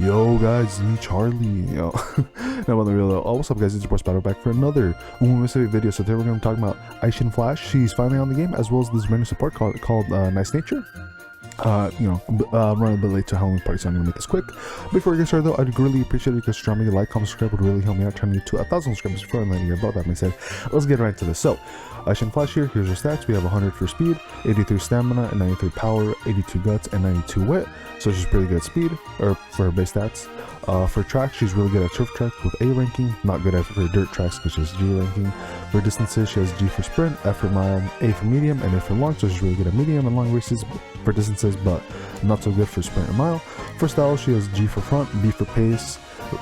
Yo guys, it's me Charlie. Yo. Now on the real, what's up guys, it's your boy Spider back for another Umamusume video. So today we're going to be talking about Eishin Flash. She's finally on the game, as well as this random support called Nice Nature. I'm running a bit late to Halloween party, so I'm gonna make this quick. Before we get started though, I'd really appreciate it because dropping a like, comment, subscribe would really help me out, trying to get to 1,000 subscribers before I'm letting you about that being said. Let's get right into this. So Eishin Flash here, here's her stats. We have 100 for speed, 83 stamina, and 93 power, 82 guts, and 92 wit. So she's pretty good at speed, or for her base stats. For track, she's really good at turf track with A ranking, not good at for dirt tracks because she has G ranking. For distances, she has G for sprint, F for mile, A for medium, and A for long, so she's really good at medium and long races for distances, but not so good for sprint and mile. For style, she has G for front, B for pace,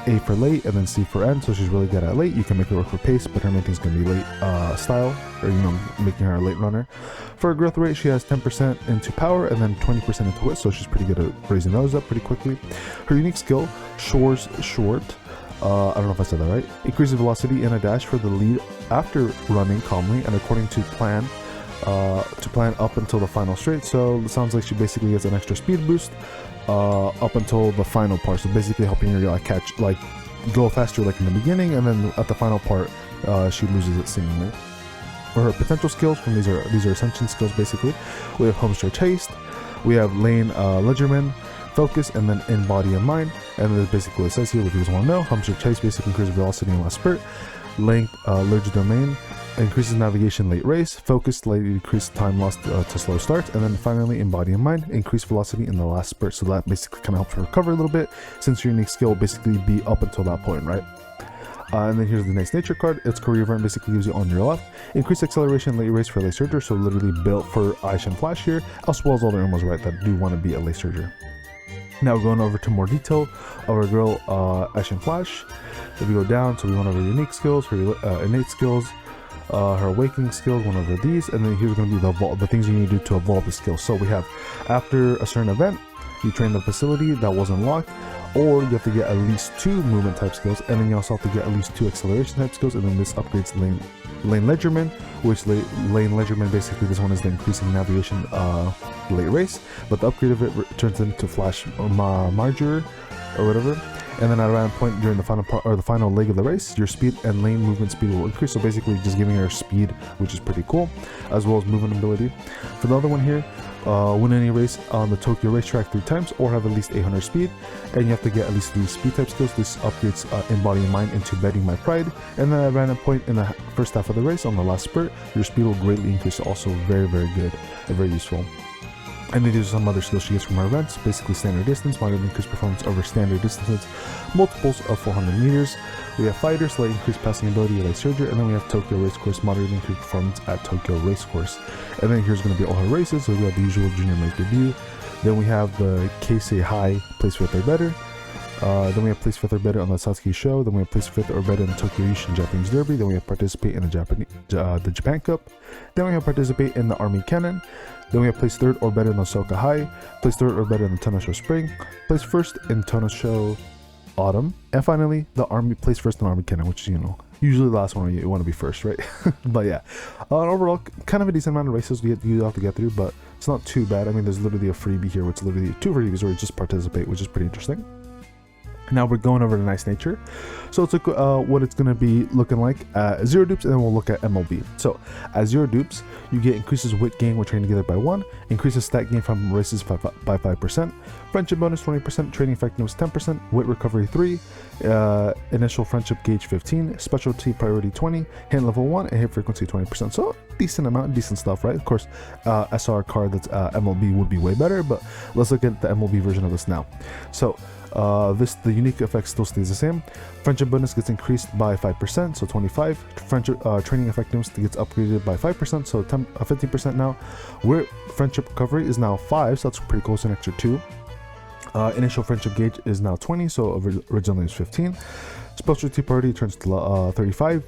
A for late, and then C for end, so she's really good at late. You can make her work for pace, but her main thing is going to be late style, or making her a late runner. For her growth rate, she has 10% into power and then 20% into wit, so she's pretty good at raising those up pretty quickly. Her unique skill, Shore's Short, I don't know if I said that right, increases velocity in a dash for the lead after running calmly and according to plan up until the final straight. So it sounds like she basically gets an extra speed boost up until the final part, so basically helping her go faster like in the beginning, and then at the final part she loses it seemingly. For her potential skills, from these are ascension skills basically, we have home stretch haste, we have lane ledgerman, focus, and then in body and mind. And that's basically what it says here. If you guys want to know, home stretch haste basically increases velocity in last spurt, length ledger domain increases navigation late race, focus slightly decreases time lost to slow starts, and then finally in body and mind, increase velocity in the last spurt. So that basically kind of helps her recover a little bit, since your unique skill will basically be up until that point, right? And then here's the Nice Nature card. Its career event basically gives you on your left increased acceleration late race for late surger, so literally built for Eishin Flash here, as well as all the animals right that do want to be a late surger. Now going over to more detail of our girl Eishin Flash. If we go down, so we went over unique skills, her innate skills, her awakening skills, one over these, and then here's going to be the things you need to do to evolve the skills. So we have, after a certain event, you train the facility that was unlocked, or you have to get at least 2 movement type skills, and then you also have to get at least 2 acceleration type skills, and then this upgrades lane ledgerman, which lane ledgerman basically, this one is the increasing navigation late race, but the upgrade of it turns into flash marger or whatever. And then at around point during the final part, or the final leg of the race, your speed and lane movement speed will increase, so basically just giving her speed, which is pretty cool, as well as movement ability. For the other one here, win any race on the Tokyo racetrack 3 times or have at least 800 speed, and you have to get at least 3 speed type skills. This upgrades in body and mind into betting my pride. And then at random point in the first half of the race on the last spurt, your speed will greatly increase, also very good and very useful. And then there's some other skills she gets from her events, basically standard distance, moderate increased performance over standard distances, multiples of 400 meters. We have fighter, slight increased passing ability, light surger, and then we have Tokyo Racecourse, moderate increased performance at Tokyo Racecourse. And then here's going to be all her races, so we have the usual junior make debut. Then we have the Keisei High, place 5th or better. Then we have place 5th or better on the Satsuki show. Then we have place 5th or better in the Tokyo Eishin Japanese Derby. Then we have participate in the Japan Cup. Then we have participate in the Army Cannon. Then we have place 3rd or better in the Soka High, place 3rd or better in the Tenno Show Spring, place 1st in Tenno Show Autumn, and finally the Army, place 1st in Army Cannon, which is, usually the last one you want to be first, right? But yeah, overall, kind of a decent amount of races you have to get through, but it's not too bad. I mean, there's literally a freebie here, which is literally 2 freebies where you just participate, which is pretty interesting. Now we're going over to Nice Nature. So let's look at what it's going to be looking like at 0 dupes, and then we'll look at MLB. So at 0 dupes, you get increases wit gain when training together by 1, increases stat gain from races by 5%, friendship bonus 20%, training effectiveness 10%, wit recovery 3, initial friendship gauge 15, specialty priority 20, hit level 1, and hit frequency 20%. So decent amount, decent stuff, right? Of course, SR card that's MLB would be way better, but let's look at the MLB version of this now. So the unique effect still stays the same. Friendship bonus gets increased by 5%, so 25. Friendship training effectiveness gets upgraded by 5%, so 15% now. Where friendship recovery is now 5, so that's pretty close, an extra 2. Initial friendship gauge is now 20, so originally it was 15. Specialty priority turns to 35.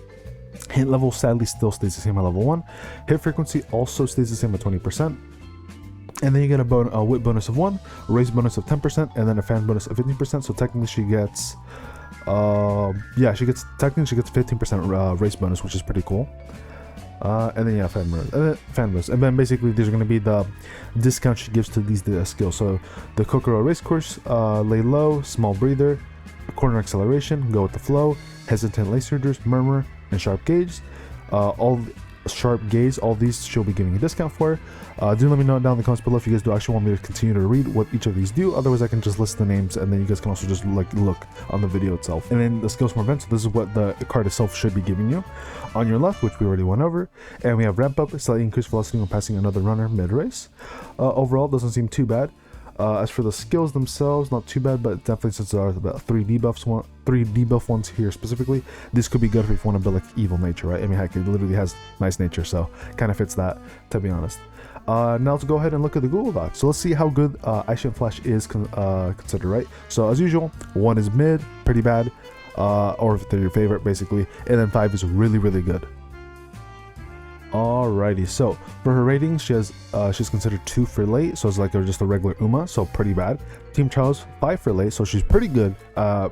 Hit level sadly still stays the same at level 1. Hit frequency also stays the same at 20%. And then you get a wit bonus of 1, a raise bonus of 10%, and then a fan bonus of 15%. So technically she gets, technically she gets 15% raise bonus, which is pretty cool. And then yeah, Fanmers. And then basically these are going to be the discounts she gives to these skills. So the Kokoro race course, lay low, small breather, corner acceleration, go with the flow, hesitant lace surgers, murmur, and sharp gaze. All sharp gaze, all these she'll be giving a discount for. Do let me know down in the comments below if you guys do actually want me to continue to read what each of these do. Otherwise I can just list the names and then you guys can also just like look on the video itself. And then the skills from events, so this is what the card itself should be giving you. On your left, which we already went over, and we have ramp up, slightly increased velocity when passing another runner mid race. Overall doesn't seem too bad. As for the skills themselves, not too bad, but definitely since there are about 3 debuff ones here specifically, this could be good if you want to build like evil nature, right? I mean, heck, it literally has nice nature, so kind of fits that, to be honest. Now let's go ahead and look at the Google Docs. So let's see how good Eishin Flash is considered, right? So as usual, 1 is mid, pretty bad, or if they're your favorite basically, and then 5 is really, really good. Alrighty, so for her ratings, she's considered 2 for late, so it's like just a regular Uma, so pretty bad. Team Trials 5 for late, so she's pretty good,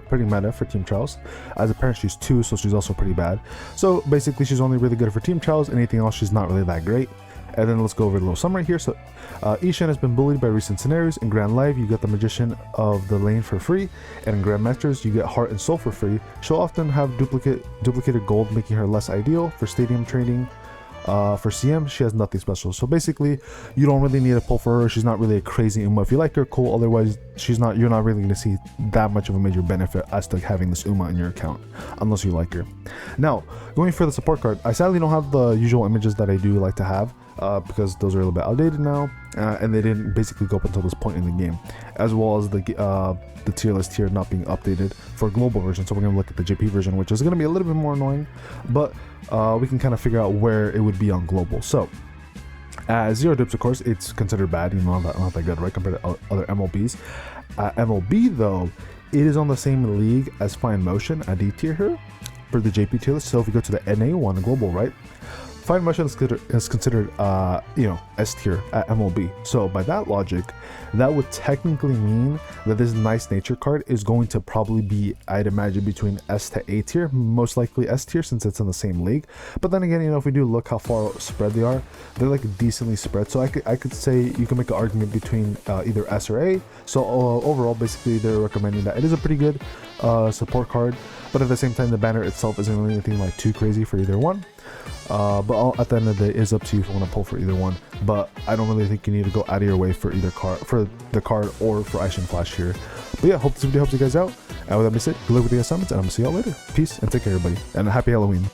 pretty meta for Team Trials. As a parent, she's 2, so she's also pretty bad. So basically, she's only really good for Team Trials. Anything else, she's not really that great. And then let's go over a little summary here. So Eishin has been bullied by recent scenarios. In Grand Live, you get the Magician of the Lane for free, and in Grand Masters, you get Heart and Soul for free. She'll often have duplicated gold, making her less ideal for stadium trading. For CM, she has nothing special, so basically you don't really need a pull for her. She's not really a crazy Uma. If you like her, cool. Otherwise, you're not really going to see that much of a major benefit as to having this Uma in your account, unless you like her. Now, going for the support card, I sadly don't have the usual images that I do like to have, because those are a little bit outdated now, and they didn't basically go up until this point in the game, as well as the tier list here not being updated for global version. So we're going to look at the JP version, which is going to be a little bit more annoying, but we can kind of figure out where it would be on global. So 0 dips, of course, it's considered bad, not that good, right, compared to other MLBs. MLB though, it is on the same league as Finemotion. I D tier her for the JP tier list. So if we go to the NA1 global, right, Finemotion is considered S tier at MLB. So by that logic, that would technically mean that this nice nature card is going to probably be, I'd imagine, between S to A tier, most likely S tier since it's in the same league. But then again, if we do look how far spread they are, they're like decently spread. So I could say you can make an argument between either S or A. So overall, basically they're recommending that it is a pretty good support card, but at the same time the banner itself isn't really anything like too crazy for either one. But at the end of the day, it's up to you if you want to pull for either one. But I don't really think you need to go out of your way for either card, for the card or for Eishin Flash here. But yeah, hope this video helps you guys out. And with that being said, good luck with the assignments, and I'm gonna see y'all later. Peace and take care, everybody, and happy Halloween.